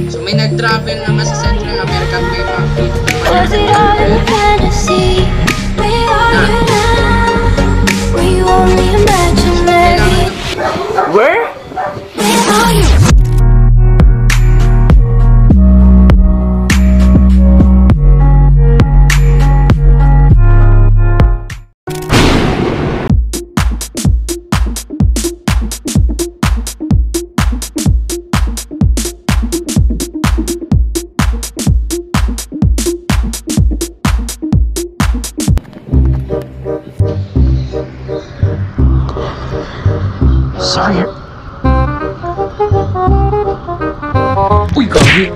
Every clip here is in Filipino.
So may nag-travel naman sa Central America, may mga dito. Was it all a fantasy? Where are you now? Were you only imaginary? Where? Where are you? Sorry. Uy, gagi.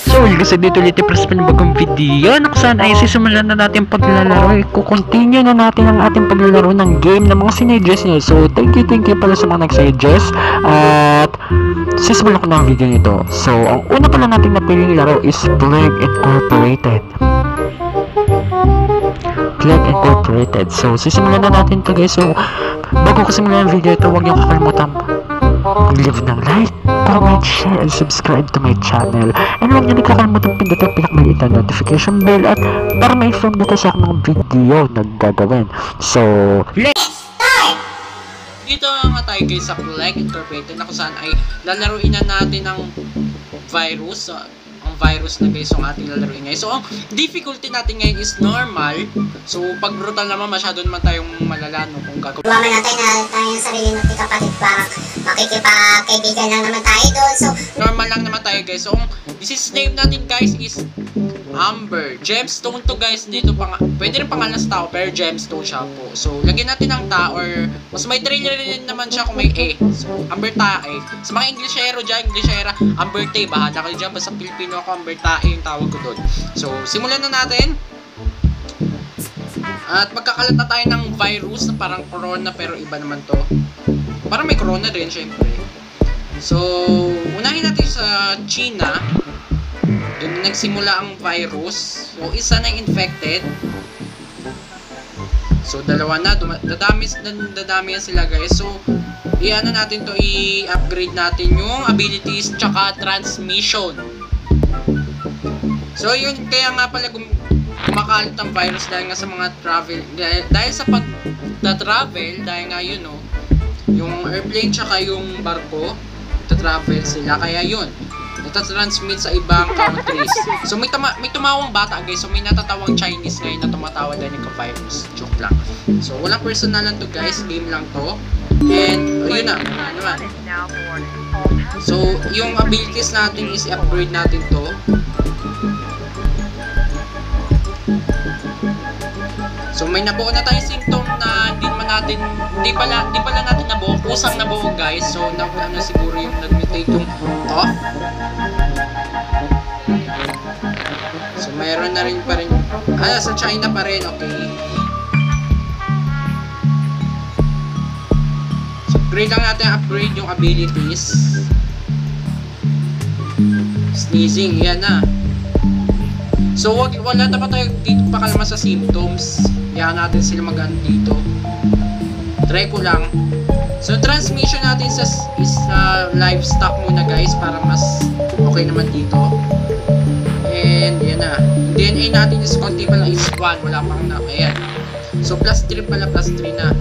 So, kasi dito ulit i-press pa ng bagong video na kung saan ay sisimulan na natin paglalaro. Kukontinue na natin ang ating paglalaro ng game ng mga sinuggest niyo. So, thank you pala sa mga nag-suggest. At sisimulan ko na ang video nito. So, ang una pala natin napiling laro is Plague Incorporated. Plague Incorporated. So, sisimulan na natin to guys. So, bago ko simulan ang video ito, huwag niyo kakalimutan mag-leave ng like, comment, share, and subscribe to my channel. And huwag niyo kakalimutan pindutin pinakmaliit na notification bell at para ma-inform na sa mga video na gagawin. So, let's start! Dito nga tayo guys sa Plague Incorporated na kung saan ay lalaruin na natin ng virus. Ang virus na guys yung ating lalaruin ngayon. So, ang difficulty natin ngayon is normal. So, pag brutal naman, masyado naman tayong malalano kung gagawin. Mamay natin na tayo yung sarili natin kapatid para makikipagkaibigan lang naman tayo doon. So, normal lang naman tayo guys. So, ang disease name natin guys is Amber. Gemstone to guys. Dito pwede rin pangalan sa tao pero gemstone siya po. So, lagyan natin ng ta or mas may trailer rin naman siya kung may E. So, Amber Tae. Sa mga Englishero dyan, Englishera, Amber Tae. Bahala kayo dyan. Basta Pilipino ako, Amber Tae yung tawag ko doon. So, simulan na natin. At magkakalat na tayo ng virus na parang corona pero iba naman to. Parang may corona rin syempre. So, unahin natin sa China. Doon nagsimula ang virus. So, isa na infected. So, dalawa na. Dadami yan sila guys. So, i-ano natin to, i-upgrade natin yung abilities tsaka transmission. So, yun. Kaya nga pala kumakalat ang virus dahil nga sa mga travel. Dahil sa pag-travel, dahil nga yun, no, yung airplane tsaka yung barko, travel sila. Kaya yun. Natatransmit sa ibang countries. So may tumawang bata guys. So may natatawang Chinese ngayon na tumatawa dahil nagka-virus. Joke lang. So walang personalan to guys. Game lang to. And yun na. Ano naman. So yung abilities natin is i-upgrade natin to. So may nabuo na tayong symptom na hindi pala natin nabuo, kusang nabuo guys. So ano siguro yung nag-mutate yung off. So mayroon na rin pa rin. Sa China pa rin, okay. So upgrade lang natin, upgrade yung abilities. Sneezing, yan na. So wala na pa tayo dito pakalma sa symptoms. Kaya natin sila mag-ano dito. Try ko lang. So transmission natin is livestock muna guys para mas okay naman dito. And yan na. DNA natin is konti pa lang is 1. Wala pang na. Ayan. So plus 3 pala, plus 3 na.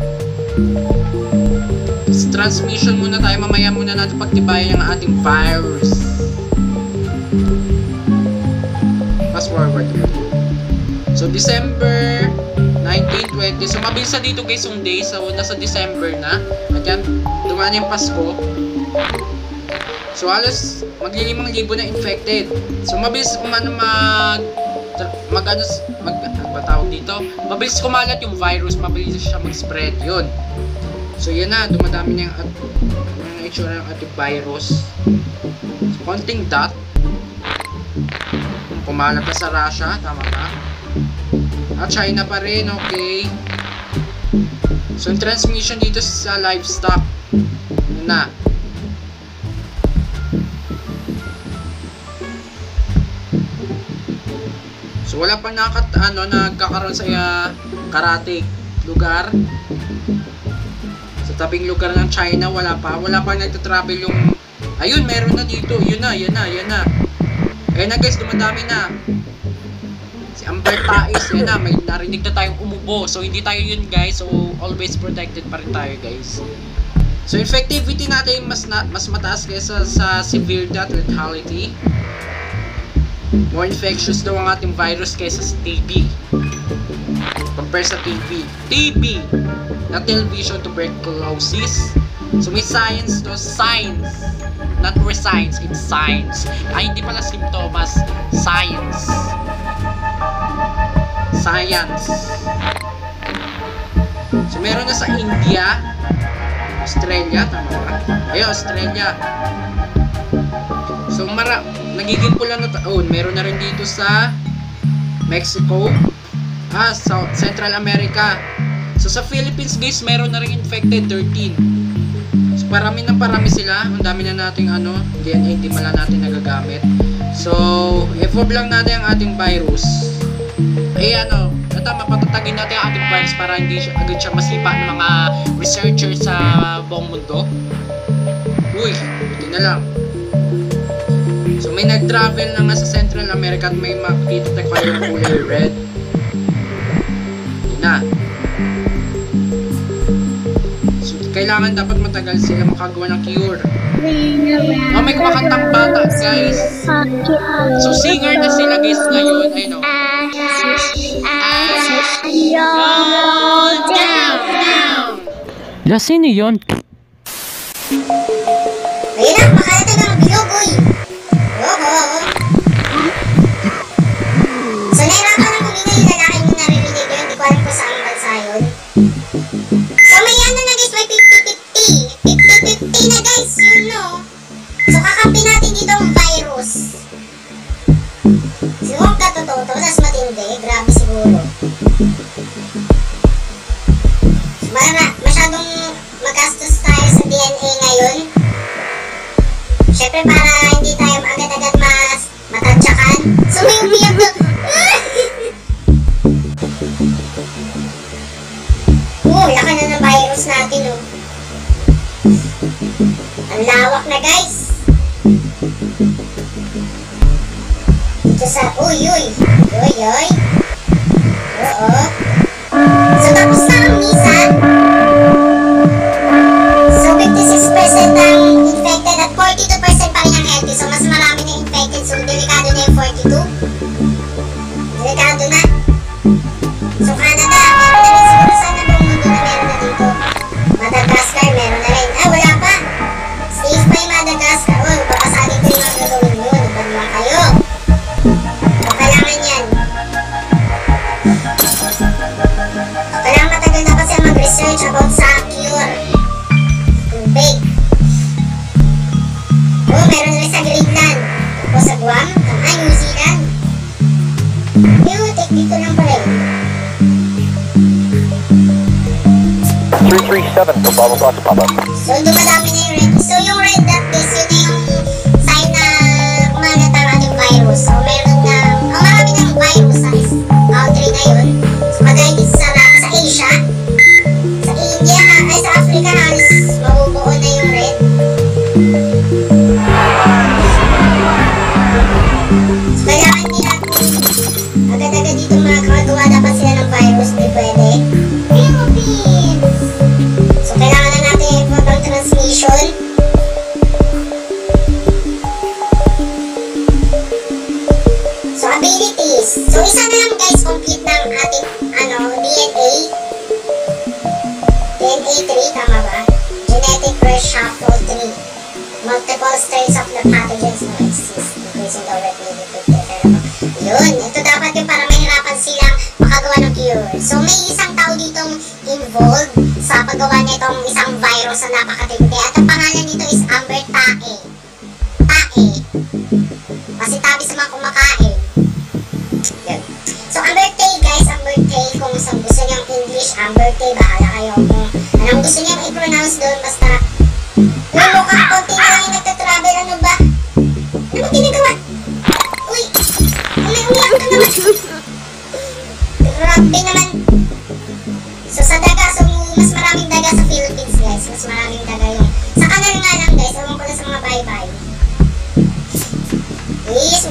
So, transmission muna tayo. Mamaya muna natin pagtibayan ang ating virus. Fast forward. So December 1920. So mabilis na dito guys yung day. So nasa December na. At yan, dumaan yung Pasko. So halos magli-5,000 na infected. So mabilis tawag dito. Mabilis kumalat yung virus, mabilis siya mag-spread yun. So yun na, dumadami na yung itsura ng ating virus. So konting dot. Kumalat na sa Russia, tama ba? At China pa rin, okay. So, yung transmission dito sa livestock. Yun na. So, wala pang nagkakaroon sa karate lugar. Sa tabing lugar ng China, wala pa. Wala pang nagtatravel yung Ayun, meron na dito. Yun na. Ayun na guys, dumadami na. Si Amber Tais, yun na. May narinig na tayong umubo. So, hindi tayo yun guys. So, always protected pa rin tayo guys. So, effectivity natin mas mataas kaysa sa severe death lethality. More infectious daw ang ating virus kaysa sa TB. Compare sa TB. TB! Na television tuberculosis. So may science to, science. Not science, it's science. Ay, hindi pala symptoms. Science. Science. So meron na sa India. Australia, tama ba? Ayun, Australia. So nagiging pula na taon. Meron na rin dito sa Mexico. South Central America. So sa Philippines guys, meron na rin infected 13. So parami sila. Ang dami na nating DNA, hindi mala natin nagagamit. So evolve lang natin ang ating virus. Mapatatagin natin ang ating virus para hindi agad siya masipa ng mga researchers sa buong mundo. Uy, buti na lang. So may nag-travel na nga sa Central America at may makikita tayo pa yung kulay red. Yun na. So kailangan dapat matagal sila makagawa ng cure. May kumakantang bata guys. So singer na sila guys ngayon. I know. Down. La, sino yun? Ayun na, makalatag ang bilog, uy. So, nahirapan ang humina yung lalaki mo naririnig yun. Hindi ko alam kung saan bansa yun. So, may na guys, may 50-50. 50-50 na guys, yun no. So, kakampi natin dito ang virus. Siguro katotoo to, tas matindi. Grabe siguro. Masyadong magastos tayo sa DNA ngayon. Siyempre para hindi tayo agad-agad matadyakan. So may umiyak to. Laki na ng virus natin oh. Ang lawak na guys. Ito sa uy. Oo. So tapos na ang misa. So 56% ang infected at 42% pa rin ang healthy. So mas marami na infected. So delikado na yung 42. Delikado na. So Canada, meron na rin siguro sana buong mundo na meron na dito. Madagascar, meron na rin. Wala pa. Safe pa yung Madagascar. Baka sa ating 3 mga gagawin yun. Iban lang kayo. So kailangan yan. Kailangan matagal na kasi mag-research about sa cure. Tubig. Meron rin sa Greenland. Tapos sa Guam. New Zealand. Take dito lang pala yun. 337 to Bravo Plus Papa. So dumadami na yung red. So yung red dot guys, yun na yung sign na kumalat ang ating virus. So meron na, marami ng virus sa country na yun. So kagaya dito sa Asia, sa India, ay sa Africa, halos mabubuo na yung red. So kailangan nila agad-agad dito makagawa dapat sila ng virus, di pwede. Philippines! So kailangan na natin i-promote transmission. So abilities. So isa na lang guys, complete ng ating DNA. DNA 3, tama ba? Genetic reshuffle 3. Multiple strains of the pathogens now exist, increasing the overtly yun, ito dapat yung para mahirapan silang makagawa ng cure. So may isang tao ditong involved sa paggawa nitong isang virus na napakatindi. At ang pangalan nito is Amber Tae. Kasi tabi sa mga kumakain. Yun. So Amber Tae guys, Amber Tae, kung gusto nyo yung English, Amber Tae, bahala kayo kung anong gusto nyo i-pronounce doon, basta yung mukhang konti na lang yung nagtatravel, ano ba? Ano ba ginagawa? Uy! Umiyak ka naman! Grabe naman! So sa daga, so mas maraming daga sa Philippines guys, mas maraming daga yung sa kanal nga lang guys, ewan ko na sa mga bye-bye.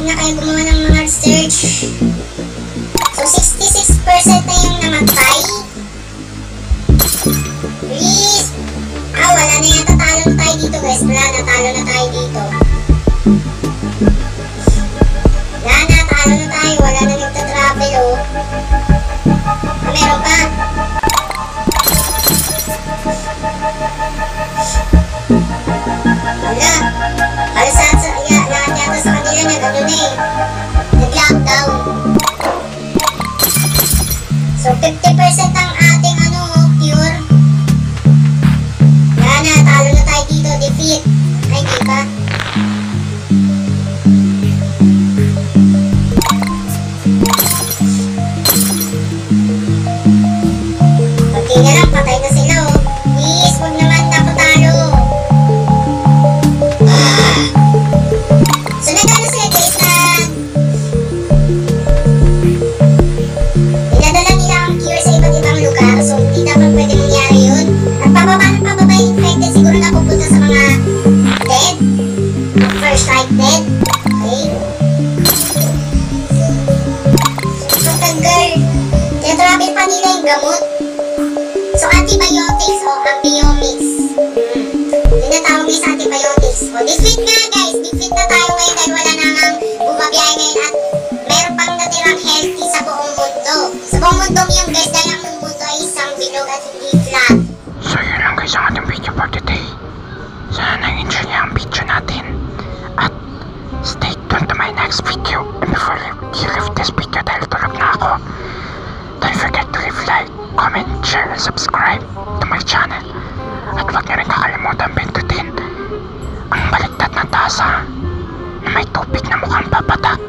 na kayo gumawa ng mga research. So, 66% na yung namatay. Please! Wala na yata. Talo na tayo dito, guys. Wala na. Talo na tayo dito. Wala na. Talo na tayo. Wala na nagta-travel, oh. Meron pa. Wala. Halos lahat yata sa kanila na gano'n eh. Nag-lockdown. So, 50% ang ating cure. Wala na, talo na tayo dito. Defeat. Ay, di ba? Pati na lang, patay na sila, oh. Please, huwag naman tapo talo. So, nagano sila, guys, na dinadala nila ang cure sa iba't ibang lugar. So, hindi dapat pwede mangyari yun. At pababa yung infected, siguro na pupunta sa mga dead. First strike dead. Okay. So, girl, tinatravel pa nila yung gamot. So, antibiotics o ambiomics. Tinatawag nila sa antibiotics. O, defeat nga, guys. Defeat na tayo ngayon dahil wala na nga bumabiyahe ngayon at meron pang natirang healthy sa buong mundo. Sa buong mundo yung guys, dahil ang mundo ay isang bilog at hindi flat. So yun lang guys ang ating video for today. Sana nag-enjoy niya ang video natin. At stay tuned to my next video. And before you leave this video dahil tulog na ako, don't forget to leave like, comment, share, and subscribe to my channel. At huwag niyo rin kakalimutan pindutin ang baliktad na tasa na may tubig na mukhang papatak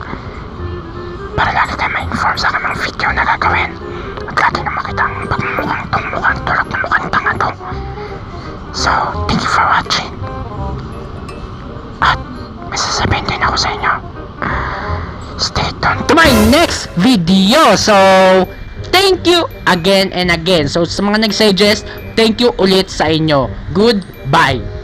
para lagi kayo ma-inform sa aking mga video na gagawin. At lagi na makita ang pagmumukhang tong mukhang tulog na mukhang tanga to. So, thank you for watching. At may sasabihin din ako sa inyo. Stay tuned to my next video. So, thank you again and again. So, sa mga nag-suggest, thank you ulit sa inyo. Goodbye.